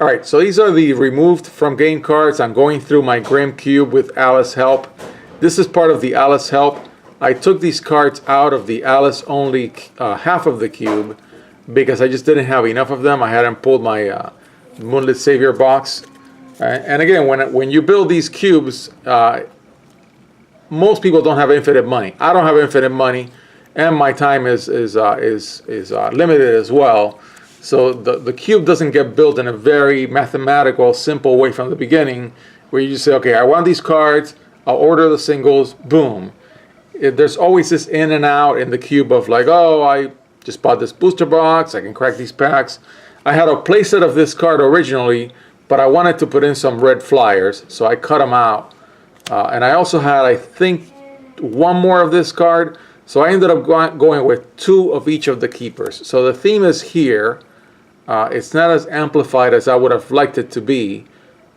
All right, so these are the removed from game cards. I'm going through my Grimm cube with Alice help. This is part of the Alice help. I took these cards out of the Alice only half of the cube because I just didn't have enough of them. I hadn't pulled my Moonlit Savior box. And again, when you build these cubes, most people don't have infinite money. I don't have infinite money, and my time is limited as well. So the cube doesn't get built in a very mathematical, simple way from the beginning, where you just say, okay, I want these cards, I'll order the singles, boom. There's always this in and out in the cube of like, oh, I just bought this booster box, I can crack these packs. I had a playset of this card originally, but I wanted to put in some red flyers, so I cut them out. And I also had, I think, one more of this card, so I ended up going with 2 of each of the keepers. So the theme is here. It's not as amplified as I would have liked it to be,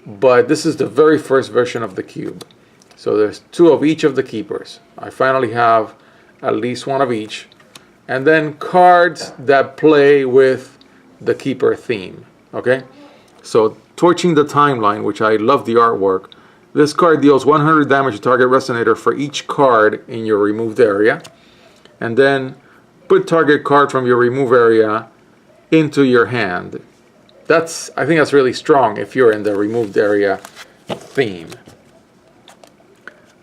but this is the very first version of the cube. So there's 2 of each of the keepers. I finally have at least 1 of each. And then cards that play with the keeper theme. Okay? So Torching the Timeline, which I love the artwork. This card deals 100 damage to target resonator for each card in your removed area. And then put target card from your remove area into your hand. I think that's really strong if you're in the removed area theme.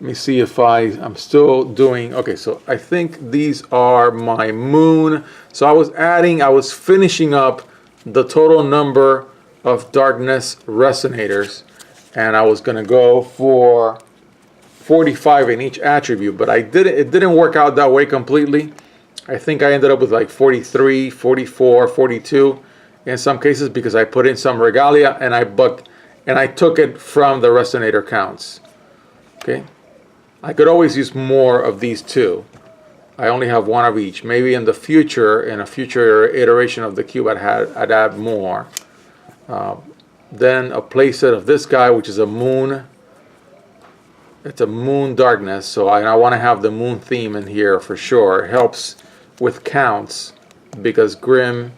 Let me see if I'm still doing, okay, so I think these are my moon. So I was finishing up the total number of darkness resonators, and I was gonna go for 45 in each attribute, but it didn't work out that way completely. I think I ended up with like 43, 44, 42 in some cases because I put in some regalia and I took it from the resonator counts. Okay, I could always use more of these 2. I only have 1 of each. Maybe in a future iteration of the cube I'd add more. Then a playset of this guy, which is a moon. It's a moon darkness, so I want to have the moon theme in here for sure. It helps with counts because Grimm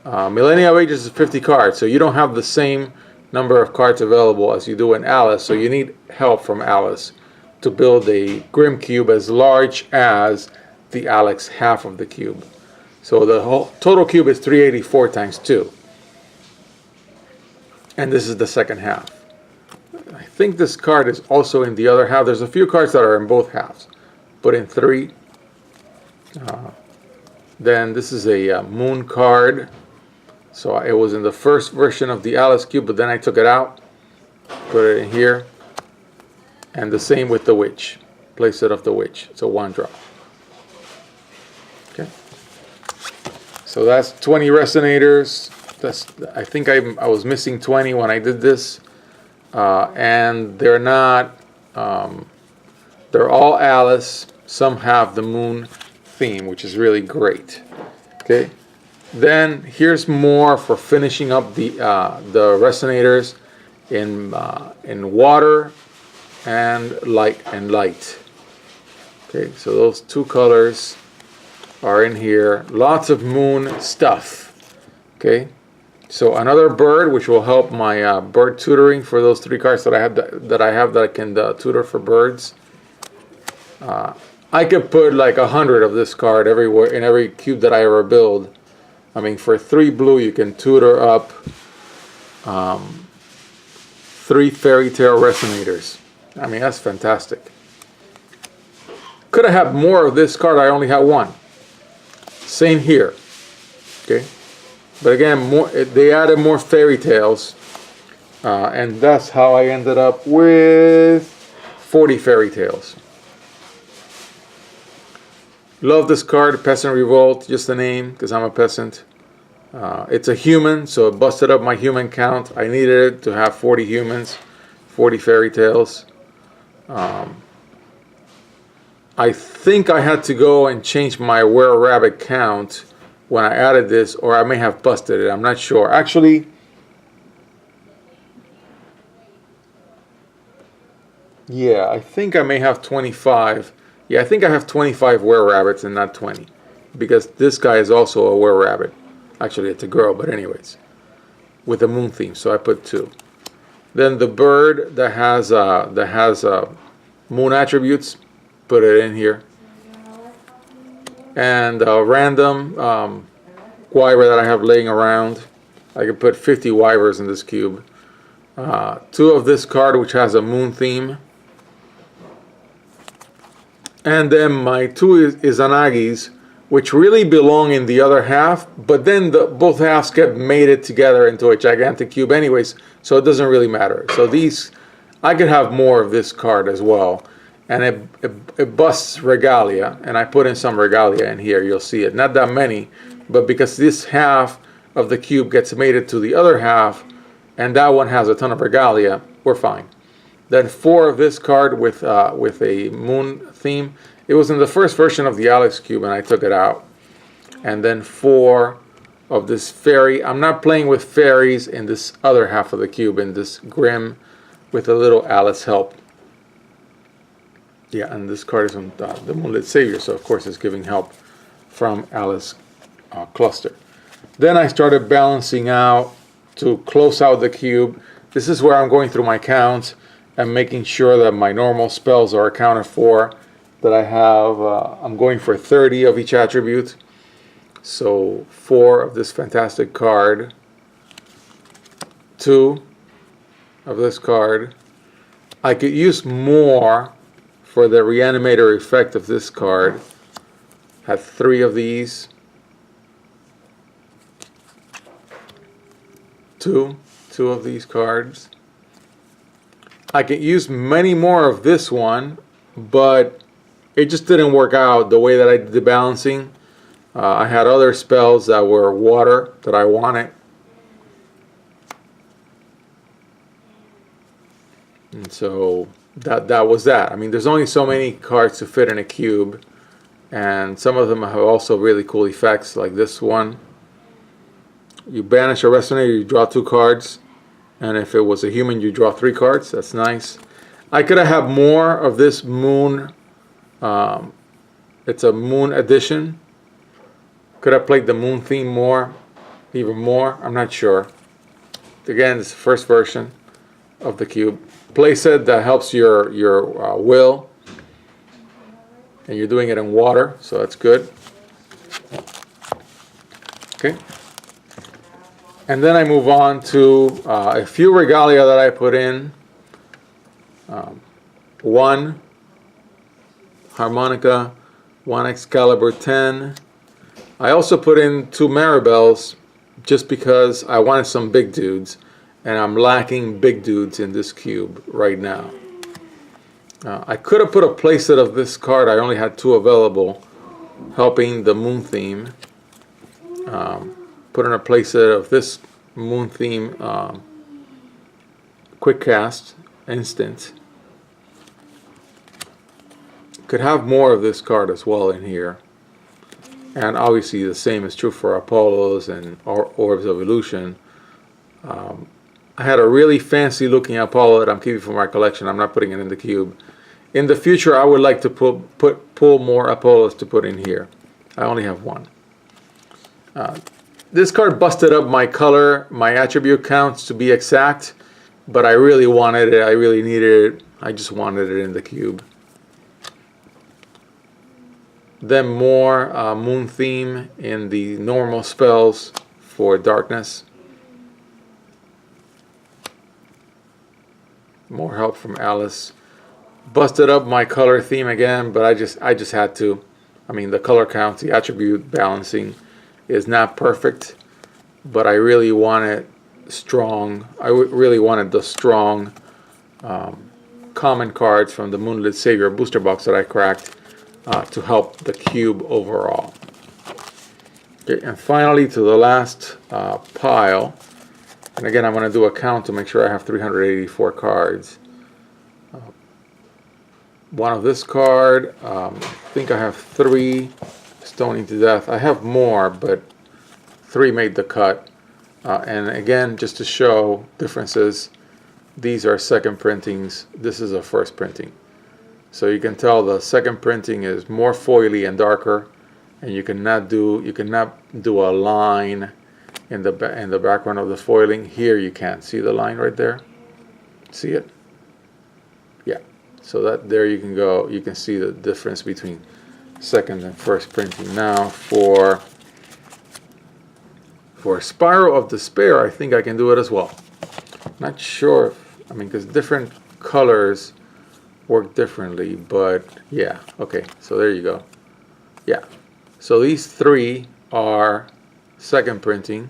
Millennia of Ages is 50 cards, so you don't have the same number of cards available as you do in Alice, so you need help from Alice to build a Grimm cube as large as the Alex half of the cube. So the whole total cube is 384 times 2. And this is the second half. I think this card is also in the other half. There's a few cards that are in both halves. Put in 3. Then this is a moon card. So it was in the first version of the Alice cube, but then I took it out. Put it in here. And the same with the witch. Playset of the witch. It's a 1 drop. Okay. So that's 20 resonators. I think I was missing 20 when I did this. And they're not, they're all Alice. Some have the moon theme, which is really great. Okay, then here's more for finishing up the resonators in water and light. Okay, so those 2 colors are in here. Lots of moon stuff. Okay. So another bird, which will help my bird tutoring for those 3 cards that I have that I can tutor for birds. I could put like 100 of this card everywhere in every cube that I ever build. I mean, for 3 blue, you can tutor up 3 fairy tale resonators. I mean, that's fantastic. Could have had more of this card. I only had 1. Same here. Okay. But again, they added more fairy tales, and that's how I ended up with 40 fairy tales. Love this card, Peasant Revolt, just the name, because I'm a peasant. It's a human, so it busted up my human count. I needed it to have 40 humans, 40 fairy tales. I think I had to go and change my were-rabbit count when I added this, or I may have busted it. I'm not sure. Actually, yeah, I think I may have 25. Yeah, I think I have 25 were-rabbits and not 20. Because this guy is also a were-rabbit. Actually, it's a girl, but anyways. with the moon theme, so I put 2. Then the bird that has moon attributes, put it in here. And a random wyver that I have laying around. I could put 50 wyvers in this cube. 2 of this card, which has a moon theme. And then my 2 Izanagis, which really belong in the other half, but then both halves get mated together into a gigantic cube anyways, so it doesn't really matter. So these, I could have more of this card as well. And it busts regalia, and I put in some regalia in here, you'll see it. Not that many, but because this half of the cube gets mated to the other half, and that one has a ton of regalia, we're fine. Then 4 of this card with a moon theme. It was in the first version of the Alice cube, and I took it out. And then 4 of this fairy. I'm not playing with fairies in this other half of the cube, in this Grimm with a little Alice help. Yeah, and this card is from the Moonlit Savior, so of course it's giving help from Alice cluster. Then I started balancing out to close out the cube. This is where I'm going through my counts and making sure that my normal spells are accounted for, that I have, I'm going for 30 of each attribute. So 4 of this fantastic card, 2 of this card. I could use more for the reanimator effect of this card. Have 3 of these. 2 of these cards. I could use many more of this one, but it just didn't work out the way that I did the balancing. I had other spells that were water that I wanted. And so that was that. I mean, there's only so many cards to fit in a cube, and some of them have also really cool effects, like this one. You banish a resonator, you draw 2 cards, and if it was a human, you draw 3 cards. That's nice. I could have had more of this moon. It's a moon edition. Could have played the moon theme more, even more. I'm not sure. Again, it's the first version of the cube. Playset that helps your will, and you're doing it in water, so that's good. Okay. And then I move on to a few regalia that I put in. 1 harmonica, 1 Excalibur 10. I also put in 2 Maribels just because I wanted some big dudes, and I'm lacking big dudes in this cube right now. I could have put a playset of this card. I only had 2 available, helping the moon theme. Put in a playset of this moon theme quick cast instant. Could have more of this card as well in here. And obviously the same is true for Apollos and Orbs of Illusion. I had a really fancy looking Apollo that I'm keeping for my collection. I'm not putting it in the cube. In the future, I would like to pull more Apollos to put in here. I only have 1. This card busted up my color, my attribute counts to be exact, but I really wanted it. I really needed it. I just wanted it in the cube. Then more moon theme in the normal spells for darkness. More help from Alice. Busted up my color theme again, but I just had to. I mean, the color count, the attribute balancing is not perfect, but I really wanted strong. I really wanted the strong common cards from the Moonlit Savior booster box that I cracked to help the cube overall. Okay, and finally to the last pile. And again, I'm going to do a count to make sure I have 384 cards. 1 of this card. I think I have 3 Stoning to Death. I have more, but 3 made the cut. And again, just to show differences, these are second printings. This is a first printing. So you can tell the second printing is more foily and darker, and you cannot do a line in the background of the foiling. Here you can't see the line right there. See it? Yeah. So that there you can go. You can see the difference between second and first printing. Now for Spiral of Despair, I think I can do it as well. Not sure if, I mean, because different colors work differently, but yeah. Okay, so there you go. Yeah. So these three are second printing,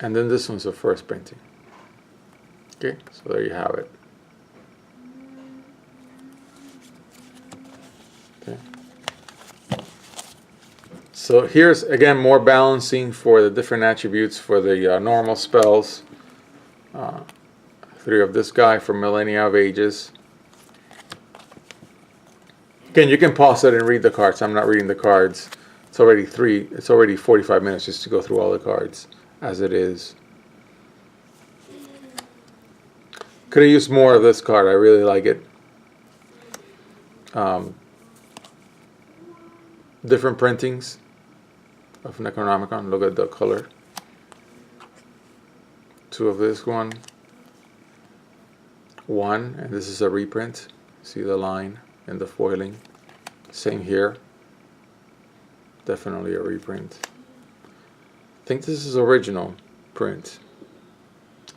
and then this one's a first printing. Okay, so there you have it. Okay. So here's again more balancing for the different attributes for the normal spells. 3 of this guy for Millennia of Ages. Again, you can pause it and read the cards. I'm not reading the cards. It's already 45 minutes just to go through all the cards as it is. Could have used more of this card. I really like it. Different printings of Necronomicon. Look at the color. 2 of this one. 1, and this is a reprint. See the line and the foiling. Same here. Definitely a reprint. I think this is original print.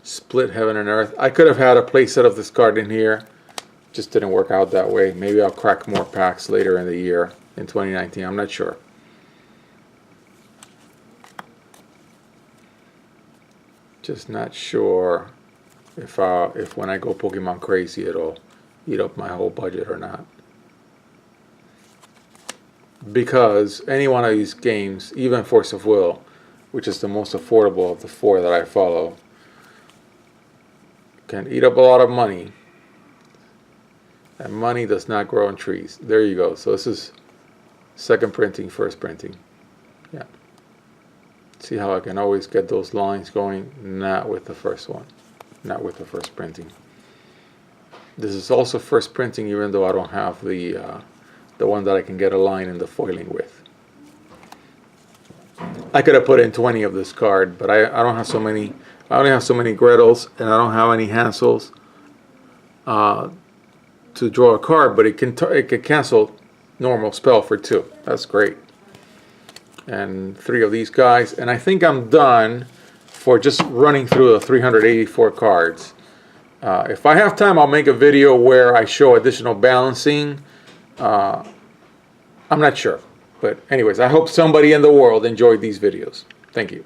Split Heaven and Earth. I could have had a playset of this card in here. Just didn't work out that way. Maybe I'll crack more packs later in the year, in 2019. I'm not sure. Just not sure if when I go Pokemon crazy it'll eat up my whole budget or not. Because any one of these games, even Force of Will, which is the most affordable of the 4 that I follow, can eat up a lot of money. And money does not grow on trees. There you go. So this is second printing, first printing. Yeah. See how I can always get those lines going? Not with the first one. Not with the first printing. This is also first printing, even though I don't have the one that I can get a line in the foiling with. I could have put in 20 of this card, but I don't have so many. I only have so many Gretels, and I don't have any Hansels to draw a card. But it can cancel normal spell for 2. That's great. And 3 of these guys, and I think I'm done for just running through the 384 cards. If I have time, I'll make a video where I show additional balancing. I'm not sure. But anyways, I hope somebody in the world enjoyed these videos. Thank you.